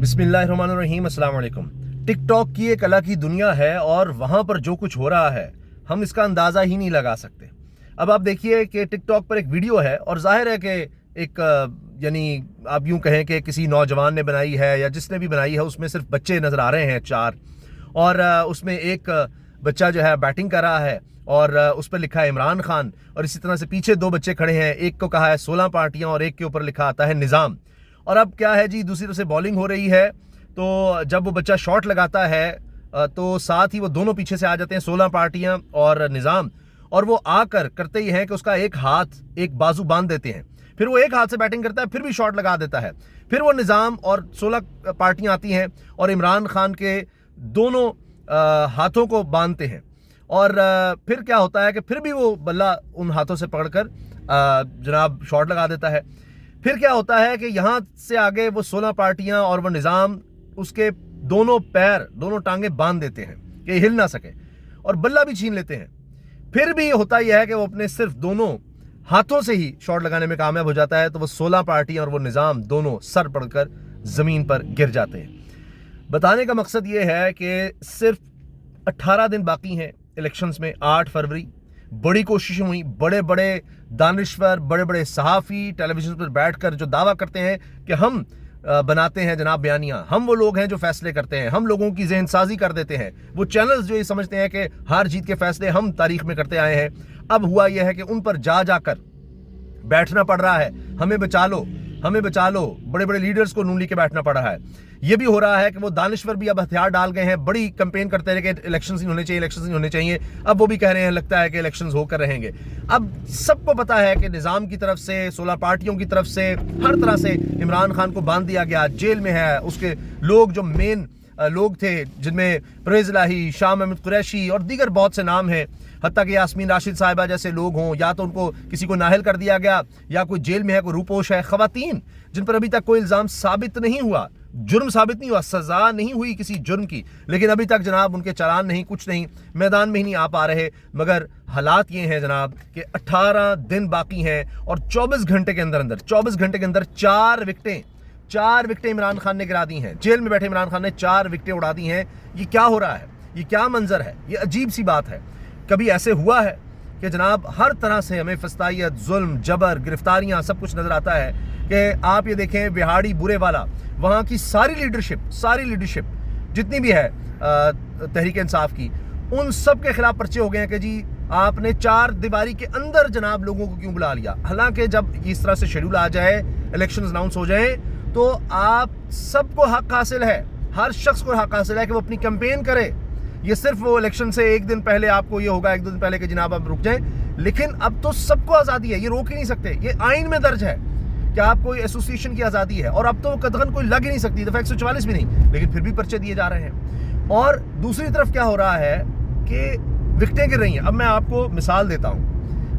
बिस्मिल्लाहिर्रहमानिर्रहीम, अस्सलाम वालेकुम। टिक टॉक की एक अलग ही दुनिया है और वहाँ पर जो कुछ हो रहा है हम इसका अंदाज़ा ही नहीं लगा सकते। अब आप देखिए कि टिक टॉक पर एक वीडियो है और जाहिर है कि एक यानी आप यूँ कहें कि किसी नौजवान ने बनाई है या जिसने भी बनाई है, उसमें सिर्फ बच्चे नज़र आ रहे हैं 4, और उसमें एक बच्चा जो है बैटिंग कर रहा है और उस पर लिखा है इमरान खान, और इसी तरह से पीछे 2 बच्चे खड़े हैं, एक को कहा है 16 पार्टियां और एक के ऊपर लिखा आता है निज़ाम। और अब क्या है जी, दूसरी तरफ से बॉलिंग हो रही है, तो जब वो बच्चा शॉट लगाता है तो साथ ही वो दोनों पीछे से आ जाते हैं, 16 पार्टियां और निज़ाम, और वो आकर करते ही हैं कि उसका एक हाथ एक बाजू बांध देते हैं, फिर वो एक हाथ से बैटिंग करता है, फिर भी शॉट लगा देता है, फिर वो निज़ाम और 16 पार्टियां आती हैं और इमरान खान के दोनों हाथों को बांधते हैं, और फिर क्या होता है कि फिर भी वो बल्ला उन हाथों से पकड़कर जनाब शॉट लगा देता है। फिर क्या होता है कि यहाँ से आगे वो 16 पार्टियां और वो निज़ाम उसके दोनों पैर, दोनों टांगे बांध देते हैं कि हिल ना सके, और बल्ला भी छीन लेते हैं। फिर भी होता यह है कि वो अपने सिर्फ दोनों हाथों से ही शॉट लगाने में कामयाब हो जाता है, तो वो 16 पार्टियां और वो निज़ाम दोनों सर पड़कर ज़मीन पर गिर जाते हैं। बताने का मकसद ये है कि सिर्फ 18 दिन बाकी हैं इलेक्शंस में, 8 फरवरी। बड़ी कोशिशें हुई, बड़े बड़े दानिश्वर, बड़े बड़े सहाफ़ी टेलीविजन पर बैठकर जो दावा करते हैं कि हम बनाते हैं जनाब बयानियां, हम वो लोग हैं जो फैसले करते हैं, हम लोगों की जहन साजी कर देते हैं। वो चैनल्स जो ये समझते हैं कि हार जीत के फैसले हम तारीख में करते आए हैं, अब हुआ यह है कि उन पर जाकर बैठना पड़ रहा है, हमें बचा लो, हमें बचा लो। बड़े बड़े लीडर्स को नून लीग के बैठना पड़ रहा है। ये भी हो रहा है कि वो दानिश्वर भी अब हथियार डाल गए हैं, बड़ी कैंपेन करते रहे कि इलेक्शंस नहीं होने चाहिए, इलेक्शंस नहीं होने चाहिए। अब वो भी कह रहे हैं लगता है कि इलेक्शंस होकर रहेंगे। अब सबको पता है कि निज़ाम की तरफ से, 16 पार्टियों की तरफ से, हर तरह से इमरान खान को बांध दिया गया, जेल में है। उसके लोग जो मेन लोग थे, जिनमें परवेज़ इलाही, शाह महमूद कुरैशी और दीगर बहुत से नाम हैं, हत्ता कि यास्मीन राशिद साहिबा जैसे लोग हों, या तो उनको किसी को नाहल कर दिया गया या कोई जेल में है, कोई रूपोश है। ख़वातीन जिन पर अभी तक कोई इल्ज़ाम साबित नहीं हुआ, जुर्म साबित नहीं हुआ, सज़ा नहीं हुई किसी जुर्म की, लेकिन अभी तक जनाब उनके चालान नहीं, कुछ नहीं, मैदान में ही नहीं आ पा रहे। मगर हालात ये हैं जनाब कि 18 दिन बाकी हैं और 24 घंटे के अंदर 24 घंटे के अंदर 4 विकेटें इमरान खान ने गिरा दी हैं। जेल में बैठे इमरान खान ने 4 विकेटें उड़ा दी हैं। ये क्या हो रहा है? ये क्या मंजर है? ये अजीब सी बात है। कभी ऐसे हुआ है कि जनाब हर तरह से हमें फस्तायत, जुल्म, जबर, गिरफ्तारियां, सब कुछ नजर आता है कि आप ये देखें, बिहाड़ी बुरे वाला, वहाँ की सारी लीडरशिप जितनी भी है तहरीक इंसाफ की, उन सब के खिलाफ पर्चे हो गए हैं कि जी आपने 4 दीवारी के अंदर जनाब लोगों को क्यों बुला लिया। हालांकि जब इस तरह से शेड्यूल आ जाए, इलेक्शंस अनाउंस हो जाए, तो आप सबको हक हासिल है, हर शख्स को हक हासिल है कि वो अपनी कैंपेन करे। ये सिर्फ वो इलेक्शन से एक दिन पहले आपको ये होगा, 1-2 दिन पहले कि जनाब आप रुक जाएं, लेकिन अब तो सबको आज़ादी है, ये रोक ही नहीं सकते। ये आइन में दर्ज है कि आपको एसोसिएशन की आज़ादी है, और अब तो कतगन कोई लग ही नहीं सकती, दफ़ा 144 भी नहीं, लेकिन फिर भी पर्चे दिए जा रहे हैं। और दूसरी तरफ क्या हो रहा है कि विकटें गिर रही हैं। अब मैं आपको मिसाल देता हूँ।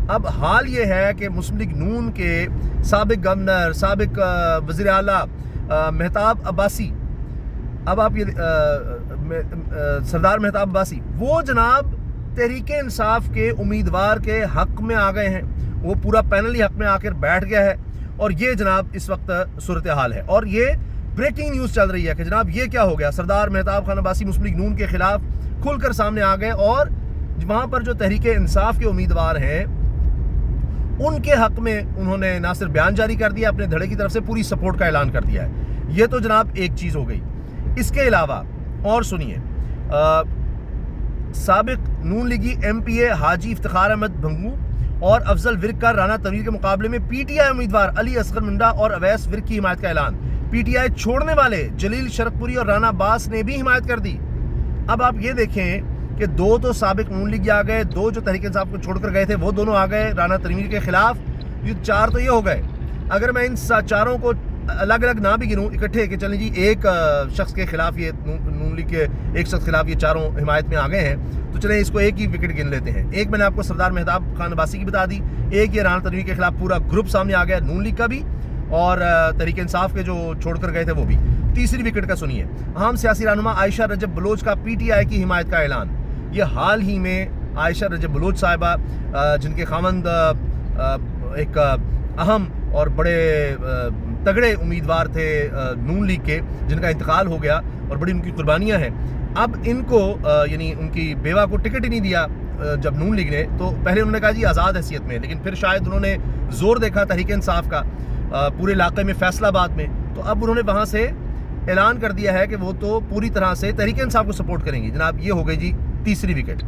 अब हाल ये है कि मुस्लिम लीग नून के साबिक गवर्नर, साबिक वज़ीर आला मेहताब अब्बासी, अब आप ये सरदार मेहताब अब्बासी, वो जनाब तहरीक इंसाफ के उम्मीदवार के हक में आ गए हैं। वो पूरा पैनल ही हक में आकर बैठ गया है, और ये जनाब इस वक्त सूरत हाल है। और ये ब्रेकिंग न्यूज़ चल रही है कि जनाब ये क्या हो गया, सरदार मेहताब खान अब्बासी मुस्लिम लीग नून के खिलाफ खुलकर सामने आ गए, और वहाँ पर जो तहरीक इंसाफ के उम्मीदवार हैं उनके हक में उन्होंने ना सिर्फ बयान जारी कर दिया, अपने धड़े की तरफ से पूरी सपोर्ट का ऐलान कर दिया है। ये तो जनाब एक चीज़ हो गई। इसके अलावा और सुनिए, साबिक नून लीगी MPA हाजी इफ्तिखार अहमद भंगू और अफजल विर्क का राना तनवीर के मुकाबले में PTI उम्मीदवार अली असगर मुंडा और अवैस विर्क की हिमायत का ऐलान। PTI छोड़ने वाले जलील शरकपुरी और राना अब्बास ने भी हिमायत कर दी। अब आप ये देखें कि 2 तो साबिक नून लीगी आ गए, 2 जो तहरीक इंसाफ को छोड़कर गए थे वो दोनों आ गए राना तनवीर के खिलाफ, ये 4 तो ये हो गए। अगर मैं इन 4 को अलग अलग ना भी गिनूँ, इकट्ठे कि चलें जी एक शख्स के खिलाफ, ये नून लीग के एक शख्स के खिलाफ ये 4 हिमायत में आ गए हैं, तो चलें इसको एक ही विकेट गिन लेते हैं। एक मैंने आपको सरदार मेहताब खान अब्बासी की बता दी, एक ये राना तनवीर के खिलाफ पूरा ग्रुप सामने आ गया, नून लीग का भी और तहरीक इंसाफ के जो छोड़कर गए थे वो भी। तीसरी विकेट का सुनिए, अहम सियासी रहनुमा आयशा रजब बलोच का PTI की हिमायत का ऐलान। ये हाल ही में आयशा रजब बलोच साहिबा, जिनके खामंद एक अहम और बड़े तगड़े उम्मीदवार थे नून लीग के, जिनका इंतकाल हो गया और बड़ी उनकी कुर्बानियां हैं। अब इनको यानी उनकी बेवा को टिकट ही नहीं दिया जब नून लीग ने, तो पहले उन्होंने कहा जी आज़ाद हैसियत में, लेकिन फिर शायद उन्होंने ज़ोर देखा तहरीक इंसाफ का पूरे इलाके में, फैसलाबाद में, तो अब उन्होंने वहाँ से ऐलान कर दिया है कि वो तो पूरी तरह से तहरीक इंसाफ को सपोर्ट करेंगी। जनाब ये हो गई जी तीसरी विकेट।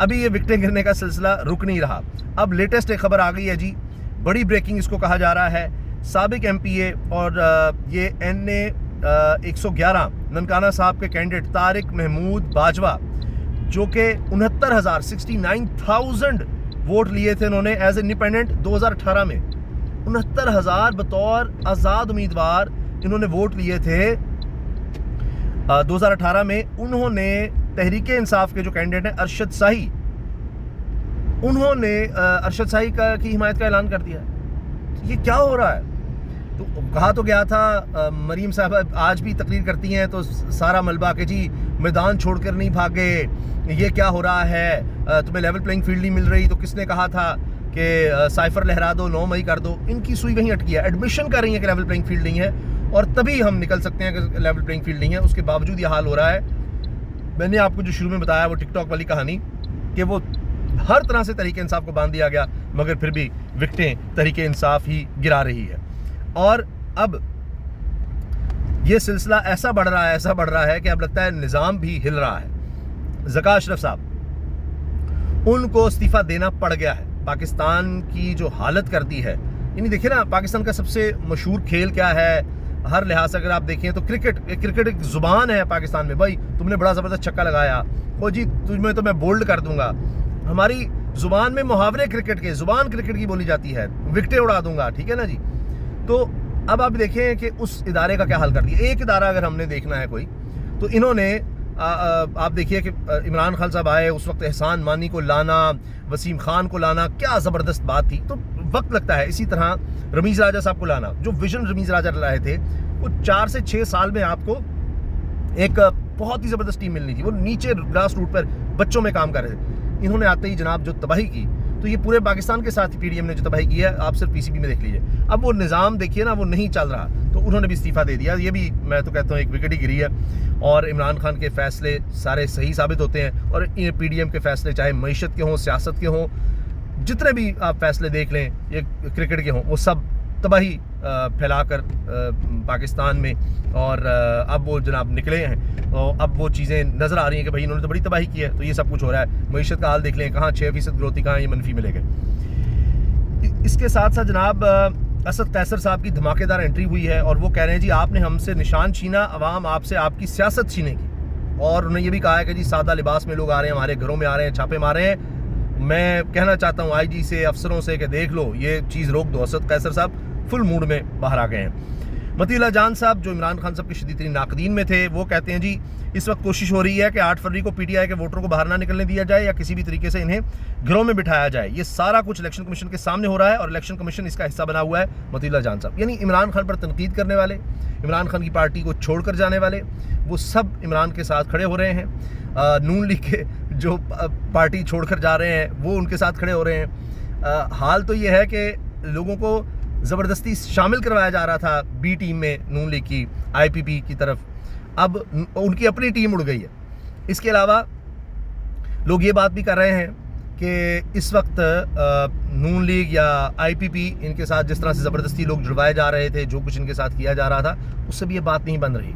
अभी ये विकेटें गिरने का सिलसिला रुक नहीं रहा। अब लेटेस्ट एक खबर आ गई है जी, बड़ी ब्रेकिंग इसको कहा जा रहा है। साबिक MPA और ये NA 111 ननकाना साहब के कैंडिडेट तारिक महमूद बाजवा, जो कि 69,000 वोट लिए थे इन्होंने एज इंडिपेंडेंट 2018 में। 69,000 बतौर आज़ाद उम्मीदवार इन्होंने वोट लिए थे 2018 में। उन्होंने तहरीक इंसाफ के जो कैंडिडेट हैं अरशद शाही, उन्होंने अरशद शाही की हिमायत का ऐलान कर दिया। ये क्या हो रहा है? तो कहा तो गया था, मरीम साहब आज भी तकरीर करती हैं तो सारा मलबा के जी मैदान छोड़कर नहीं भागे, ये क्या हो रहा है, तुम्हें लेवल प्लेइंग फील्ड नहीं मिल रही, तो किसने कहा था कि साइफर लहरा दो, 9 मई कर दो। इनकी सुई वहीं अटकी है। एडमिशन कर रही है कि लेवल प्लेइंग फील्ड नहीं है और तभी हम निकल सकते हैं कि लेवल प्लेइंग फील्ड नहीं है, उसके बावजूद ये हाल हो रहा है। मैंने आपको जो शुरू में बताया वो टिकटॉक वाली कहानी कि वो हर तरह से तहरीक इंसाफ को बांध दिया गया, मगर फिर भी विकटें तहरीक इंसाफ ही गिरा रही है। और अब ये सिलसिला ऐसा बढ़ रहा है कि अब लगता है निज़ाम भी हिल रहा है। ज़का अशरफ साहब, उनको इस्तीफ़ा देना पड़ गया है। पाकिस्तान की जो हालत कर दी है, यानी देखिए ना, पाकिस्तान का सबसे मशहूर खेल क्या है हर लिहाज से अगर आप देखें तो क्रिकेट एक ज़ुबान है पाकिस्तान में। भाई तुमने बड़ा ज़बरदस्त छक्का लगाया, ओ जी तुम्हें तो मैं बोल्ड कर दूंगा। हमारी ज़ुबान में मुहावरे क्रिकेट के, ज़ुबान क्रिकेट की बोली जाती है, विकटें उड़ा दूंगा, ठीक है ना जी। तो अब आप देखें कि उस इदारे का क्या हाल कर दिया। एक इदारा अगर हमने देखना है कोई, तो इन्होंने आप देखिए कि इमरान खान साहब आए, उस वक्त एहसान मानी को लाना, वसीम खान को लाना, क्या ज़बरदस्त बात थी। तो वक्त लगता है। इसी तरह रमीज़ राजा साहब को लाना, जो विजन रमीज़ राजा लाए थे, वो 4 से 6 साल में आपको एक बहुत ही ज़बरदस्त टीम मिलनी थी। वो नीचे ग्रास रूट पर बच्चों में काम कर रहे थे। इन्होंने आते ही जनाब जो तबाही की, तो ये पूरे पाकिस्तान के साथ ही PDM ने जो तबाही की है, आप सिर्फ PCB में देख लीजिए। अब वो निज़ाम देखिए ना, वो नहीं चल रहा, तो उन्होंने भी इस्तीफ़ा दे दिया। ये भी मैं तो कहता हूँ एक विकेट ही गिरी है। और इमरान खान के फैसले सारे सही साबित होते हैं, और PDM के फैसले चाहे मईशत के हों, सियासत के हों, जितने भी आप फैसले देख लें, ये क्रिकेट के हों, वो सब तबाही फैलाकर पाकिस्तान में। और अब वो जनाब निकले हैं, तो अब वो चीज़ें नज़र आ रही हैं कि भाई इन्होंने तो बड़ी तबाही की है, तो ये सब कुछ हो रहा है। मईशत का हाल देख लें, कहाँ 6% ग्रोथ थी, कहाँ ये मनफी में ले गए। इसके साथ साथ जनाब असद कैसर साहब की धमाकेदार एंट्री हुई है, और वो कह रहे हैं जी आपने हमसे निशान छीना, अवाम आपसे आपकी सियासत छीनेगी। और उन्होंने ये भी कहा है कि जी सादा लिबास में लोग आ रहे हैं, हमारे घरों में आ रहे हैं, छापे मार रहे हैं। मैं कहना चाहता हूँ IG से, अफसरों से कि देख लो, ये चीज़ रोक दो। असद कैसर साहब फुल मूड में बाहर आ गए हैं। मतीउल्लाह जान साहब, जो इमरान खान साहब के शदीद तरीन नाक़दीन में थे, वो कहते हैं जी इस वक्त कोशिश हो रही है कि 8 फरवरी को PTI के वोटरों को बाहर ना निकलने दिया जाए, या किसी भी तरीके से इन्हें घरों में बिठाया जाए। ये सारा कुछ इलेक्शन कमीशन के सामने हो रहा है, और इलेक्शन कमीशन इसका हिस्सा बना हुआ है। मतीउल्लाह जान साहब यानी इमरान खान पर तनकीद करने वाले, इमरान खान की पार्टी को छोड़कर जाने वाले, वो सब इमरान के साथ खड़े हो रहे हैं। नून लीग के जो पार्टी छोड़कर जा रहे हैं, वो उनके साथ खड़े हो रहे हैं। हाल तो ये है कि लोगों को ज़बरदस्ती शामिल करवाया जा रहा था B टीम में नून लीग की, IPP की तरफ, अब उनकी अपनी टीम उड़ गई है। इसके अलावा लोग ये बात भी कर रहे हैं कि इस वक्त नून लीग या IPP इनके साथ जिस तरह से ज़बरदस्ती लोग जुड़वाए जा रहे थे, जो कुछ इनके साथ किया जा रहा था, उससे भी ये बात नहीं बन रही।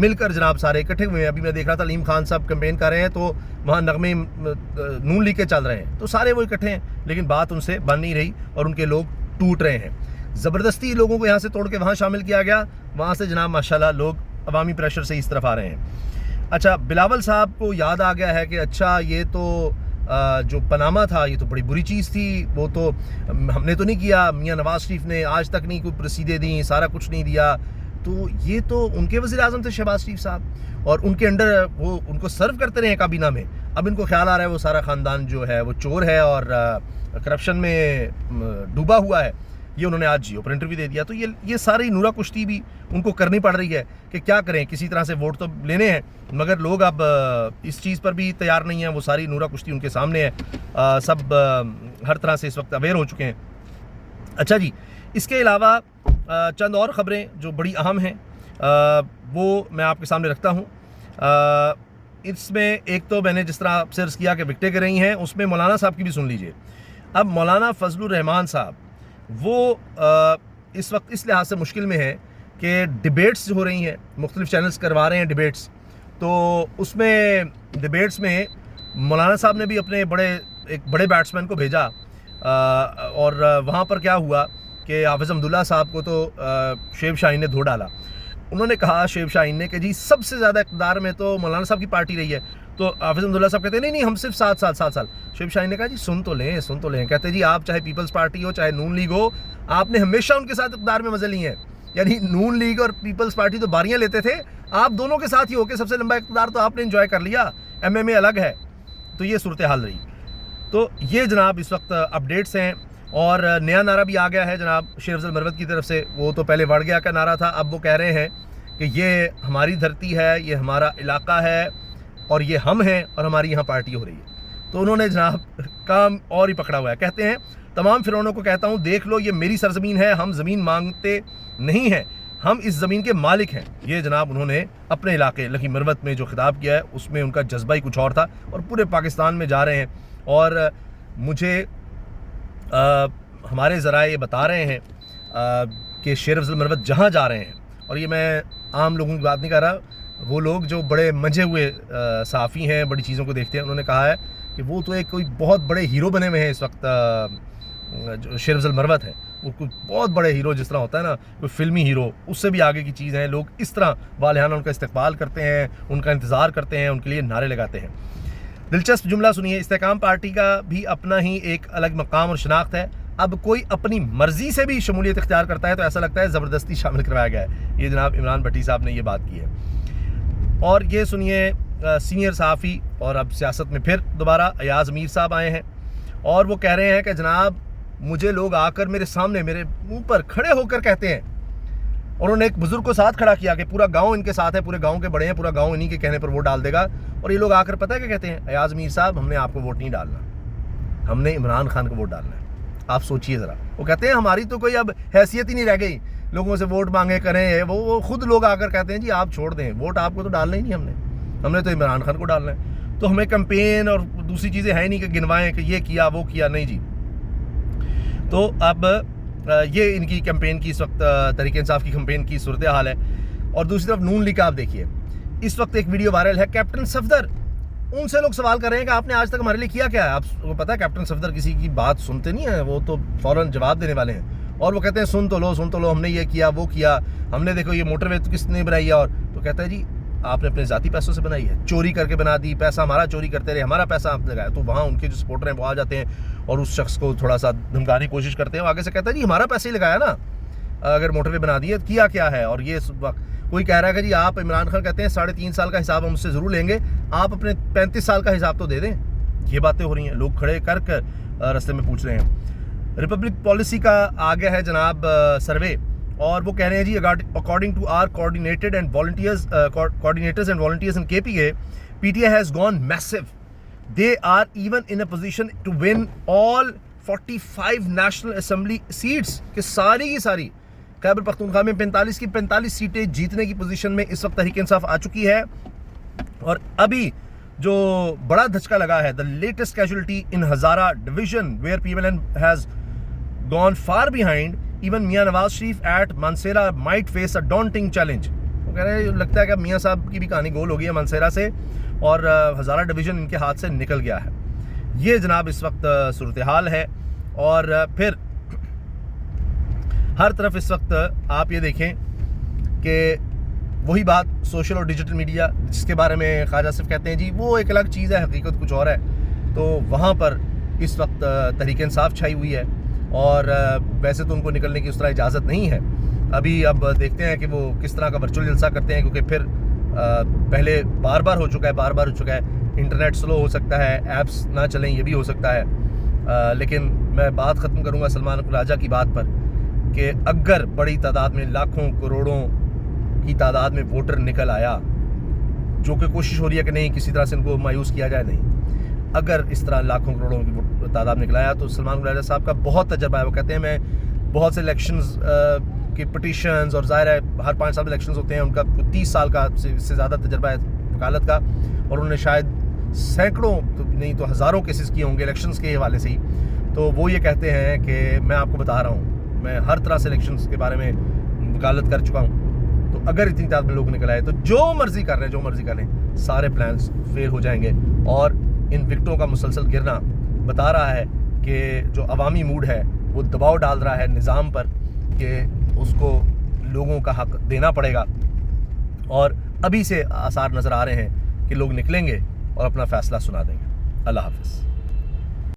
मिलकर जनाब सारे इकट्ठे हुए हैं। अभी मैं देख रहा था अलीम खान साहब कैंपेन कर रहे हैं, तो वहाँ नगमे नून लीग के चल रहे हैं, तो सारे वो इकट्ठे हैं, लेकिन बात उनसे बन नहीं रही और उनके लोग टूट रहे हैं। ज़बरदस्ती लोगों को यहाँ से तोड़ के वहाँ शामिल किया गया, वहाँ से जनाब माशाल्लाह लोग अवामी प्रेशर से इस तरफ आ रहे हैं। अच्छा, बिलावल साहब को याद आ गया है कि अच्छा ये तो जो पनामा था, ये तो बड़ी बुरी चीज़ थी, वो तो हमने तो नहीं किया, मियाँ नवाज शरीफ ने आज तक नहीं कोई रसीदें दी, सारा कुछ नहीं दिया। तो ये तो उनके वज़ीर आज़म थे शहबाज शरीफ साहब, और उनके अंडर वो उनको सर्व करते रहे काबीना में। अब इनको ख्याल आ रहा है वो सारा ख़ानदान जो है वो चोर है और करप्शन में डूबा हुआ है। ये उन्होंने आज जियो पर इंटरव्यू दे दिया। तो ये सारी नूरा कुश्ती भी उनको करनी पड़ रही है कि क्या करें, किसी तरह से वोट तो लेने हैं, मगर लोग अब इस चीज़ पर भी तैयार नहीं हैं। वो सारी नूरा कुश्ती उनके सामने है, सब हर तरह से इस वक्त अवेयर हो चुके हैं। अच्छा जी, इसके अलावा چند اور خبریں جو بڑی اہم ہیں وہ میں آپ کے سامنے رکھتا ہوں. اس میں ایک تو میں نے جس طرح آپ سے عرض کیا کہ وکٹیں گر رہی ہیں, اس میں مولانا صاحب کی بھی سن لیجئے. اب مولانا فضل الرحمان صاحب وہ اس وقت اس لحاظ سے مشکل میں ہے کہ ڈیبیٹس ہو رہی ہیں, مختلف چینلز کروا رہے ہیں ڈیبیٹس, تو اس میں ڈیبیٹس میں مولانا صاحب نے بھی اپنے ایک بڑے بیٹسمین کو بھیجا, اور وہاں پر کیا ہوا کہ حافظ حمداللہ صاحب کو تو شعیب شاہین نے دھو ڈالا. انہوں نے کہا شعیب شاہین نے کہ جی سب سے زیادہ اقتدار میں تو مولانا صاحب کی پارٹی رہی ہے. تو حافظ حمداللہ صاحب کہتے ہیں نہیں ہم صرف 7 سال. شعیب شاہین نے کہا جی سن تو لیں. کہتے ہیں جی آپ چاہے پیپلز پارٹی ہو چاہے نون لیگ ہو, آپ نے ہمیشہ ان کے ساتھ اقتدار میں مزے لی ہیں. یعنی نون لیگ اور پیپلز پارٹی تو باریاں لیتے تھے, آپ دونوں کے ساتھ ہی ہو کے سب سے لمبا اقتدار تو آپ نے انجوائے کر لیا, ایم ایم اے الگ ہے. تو یہ صورتحال رہی. تو یہ جناب اس وقت اپڈیٹس ہیں, اور نیا نعرہ بھی آ گیا ہے جناب شیر افضل مروت کی طرف سے. وہ تو پہلے وڑ گیا کا نعرہ تھا, اب وہ کہہ رہے ہیں کہ یہ ہماری دھرتی ہے, یہ ہمارا علاقہ ہے, اور یہ ہم ہیں, اور ہماری یہاں پارٹی ہو رہی ہے. تو انہوں نے جناب کام اور ہی پکڑا ہوا ہے. کہتے ہیں تمام فرعونوں کو کہتا ہوں دیکھ لو یہ میری سرزمین ہے, ہم زمین مانگتے نہیں ہیں, ہم اس زمین کے مالک ہیں. یہ جناب انہوں نے اپنے علاقے لکھی مروت میں جو خطاب کیا ہے اس میں ان کا جذبہ ہی کچھ اور تھا, اور پورے پاکستان میں جا رہے ہیں. اور مجھے ہمارے ذرائع یہ بتا رہے ہیں کہ شیر افضل مروت جہاں جا رہے ہیں, اور یہ میں عام لوگوں کی بات نہیں کر رہا, وہ لوگ جو بڑے منجھے ہوئے صحافی ہیں, بڑی چیزوں کو دیکھتے ہیں, انہوں نے کہا ہے کہ وہ تو ایک کوئی بہت بڑے ہیرو بنے ہوئے ہیں اس وقت. جو شیر افضل مروت ہے وہ کوئی بہت بڑے ہیرو جس طرح ہوتا ہے نا کوئی فلمی ہیرو, اس سے بھی آگے کی چیز ہے. لوگ اس طرح والہانہ ان کا استقبال کرتے ہیں, ان کا انتظار کرتے ہیں, ان کے لیے نعرے لگاتے ہیں. دلچسپ جملہ سنیے, استحکام پارٹی کا بھی اپنا ہی ایک الگ مقام اور شناخت ہے. اب کوئی اپنی مرضی سے بھی شمولیت اختیار کرتا ہے تو ایسا لگتا ہے زبردستی شامل کروایا گیا ہے. یہ جناب عمران بھٹی صاحب نے یہ بات کی ہے. اور یہ سنیے سینئر صحافی اور اب سیاست میں پھر دوبارہ ایاز میر صاحب آئے ہیں, اور وہ کہہ رہے ہیں کہ جناب مجھے لوگ آ کر میرے سامنے میرے منہ پر کھڑے ہو کر کہتے ہیں, اور انہوں نے ایک بزرگ کو ساتھ کھڑا کیا کہ پورا گاؤں ان کے ساتھ ہے, پورے گاؤں کے بڑے ہیں, پورا گاؤں انہی کے کہنے پر ووٹ ڈال دے گا. اور یہ لوگ آ کر پتہ ہے کیا کہتے ہیں, ایاز میر صاحب ہم نے آپ کو ووٹ نہیں ڈالنا, ہم نے عمران خان کو ووٹ ڈالنا ہے. آپ سوچئے ذرا. وہ کہتے ہیں ہماری تو کوئی اب حیثیت ہی نہیں رہ گئی لوگوں سے ووٹ مانگے کریں. وہ خود لوگ آ کر کہتے ہیں جی آپ چھوڑ دیں, ووٹ آپ کو تو ڈالنا ہی نہیں, ہم نے تو عمران خان کو ڈالنا ہے. تو ہمیں کمپین اور دوسری چیزیں ہیں نہیں کہ گنوائیں کہ یہ کیا وہ کیا, نہیں جی. تو اب یہ ان کی کمپین کی اس وقت تحریک انصاف کی کمپین کی صورتحال ہے. اور دوسری طرف نون لیگ کا آپ دیکھیے, اس وقت ایک ویڈیو وائرل ہے, کیپٹن صفدر, ان سے لوگ سوال کر رہے ہیں کہ آپ نے آج تک ہمارے لیے کیا کیا ہے. آپ کو پتہ ہے کیپٹن صفدر کسی کی بات سنتے نہیں ہیں, وہ تو فوراً جواب دینے والے ہیں, اور وہ کہتے ہیں سن تو لو ہم نے یہ کیا وہ کیا, ہم نے دیکھو یہ موٹر وے تو کس نے بنائی ہے. اور تو کہتا ہے جی آپ نے اپنے ذاتی پیسوں سے بنائی ہے, چوری کر کے بنا دی, پیسہ ہمارا چوری کرتے رہے, ہمارا پیسہ آپ نے لگایا. تو وہاں ان کے جو سپورٹر ہیں وہ آ جاتے ہیں اور اس شخص کو تھوڑا سا دھمکانے کی کوشش کرتے ہیں. وہ آگے سے کہتا ہے جی ہمارا پیسہ ہی لگایا نا, اگر موٹر وے بنا دیے کیا ہے. اور یہ وقت کوئی کہہ رہا ہے کہ جی آپ عمران خان کہتے ہیں 3.5 سال کا حساب ہم اس سے ضرور لیں گے, آپ اپنے 35 سال کا حساب تو دے دیں. یہ باتیں ہو رہی ہیں, لوگ کھڑے کر رستے میں پوچھ رہے ہیں. ریپبلک پالیسی کا آ گیا ہے جناب سروے, اور وہ کہہ رہے ہیں جی according to our coordinators and volunteers in KPA, PTI has gone massive. They are even in a position to win all 45 National Assembly seats, کہ ساری کی ساری خیبر پختونخوا میں 45 کی 45 سیٹیں جیتنے کی پوزیشن میں اس وقت تحریک انصاف آ چکی ہے. اور ابھی جو بڑا دھچکا لگا ہے, the latest casualty in Hazara division where PMLN has gone far behind, even Mian Nawaz Sharif at Mansehra might face a daunting challenge. وہ کہہ رہے ہیں لگتا ہے کہ میاں صاحب کی بھی کہانی گول ہو گئی ہے منصیرہ سے, اور ہزارہ ڈویژن ان کے ہاتھ سے نکل گیا ہے. یہ جناب اس وقت صورتحال ہے. اور پھر ہر طرف اس وقت آپ یہ دیکھیں کہ وہی بات سوشل اور ڈیجیٹل میڈیا جس کے بارے میں خواجہ آصف کہتے ہیں جی وہ ایک الگ چیز ہے, حقیقت کچھ اور ہے. تو وہاں پر اس وقت تحریک انصاف چھائی ہوئی ہے, اور ویسے تو ان کو نکلنے کی اس طرح اجازت نہیں ہے. اب دیکھتے ہیں کہ وہ کس طرح کا ورچوئل جلسہ کرتے ہیں, کیونکہ پھر پہلے بار ہو چکا ہے, انٹرنیٹ سلو ہو سکتا ہے, ایپس نہ چلیں, یہ بھی ہو سکتا ہے. لیکن میں بات ختم کروں گا سلمان اکبر راجہ کی بات پر کہ اگر بڑی تعداد میں لاکھوں کروڑوں کی تعداد میں ووٹر نکل آیا, جو کہ کوشش ہو رہی ہے کہ نہیں کسی طرح سے ان کو مایوس کیا جائے, نہیں, اگر اس طرح لاکھوں کروڑوں کی تعداد نکل آیا تو سلمان اکبر راجہ صاحب کا بہت تجربہ ہے. وہ کہتے ہیں میں بہت سے الیکشنز کہ پٹیشنز، اور ظاہر ہے ہر 5 سال میں الیکشنز ہوتے ہیں، ان کا 30 سال کا سے زیادہ تجربہ ہے وکالت کا، اور انہوں نے شاید سینکڑوں نہیں تو ہزاروں کیسز کیے ہوں گے الیکشنز کے حوالے سے ہی. تو وہ یہ کہتے ہیں کہ میں آپ کو بتا رہا ہوں، میں ہر طرح سے الیکشنز کے بارے میں وکالت کر چکا ہوں، تو اگر اتنی تعداد میں لوگ نکل آئے تو جو مرضی کر رہے ہیں سارے پلانز فیل ہو جائیں گے. اور ان وکٹوں کا مسلسل گرنا بتا رہا ہے کہ جو عوامی موڈ ہے وہ دباؤ ڈال رہا ہے نظام پر کہ اس کو لوگوں کا حق دینا پڑے گا. اور ابھی سے آثار نظر آ رہے ہیں کہ لوگ نکلیں گے اور اپنا فیصلہ سنا دیں گے. اللہ حافظ.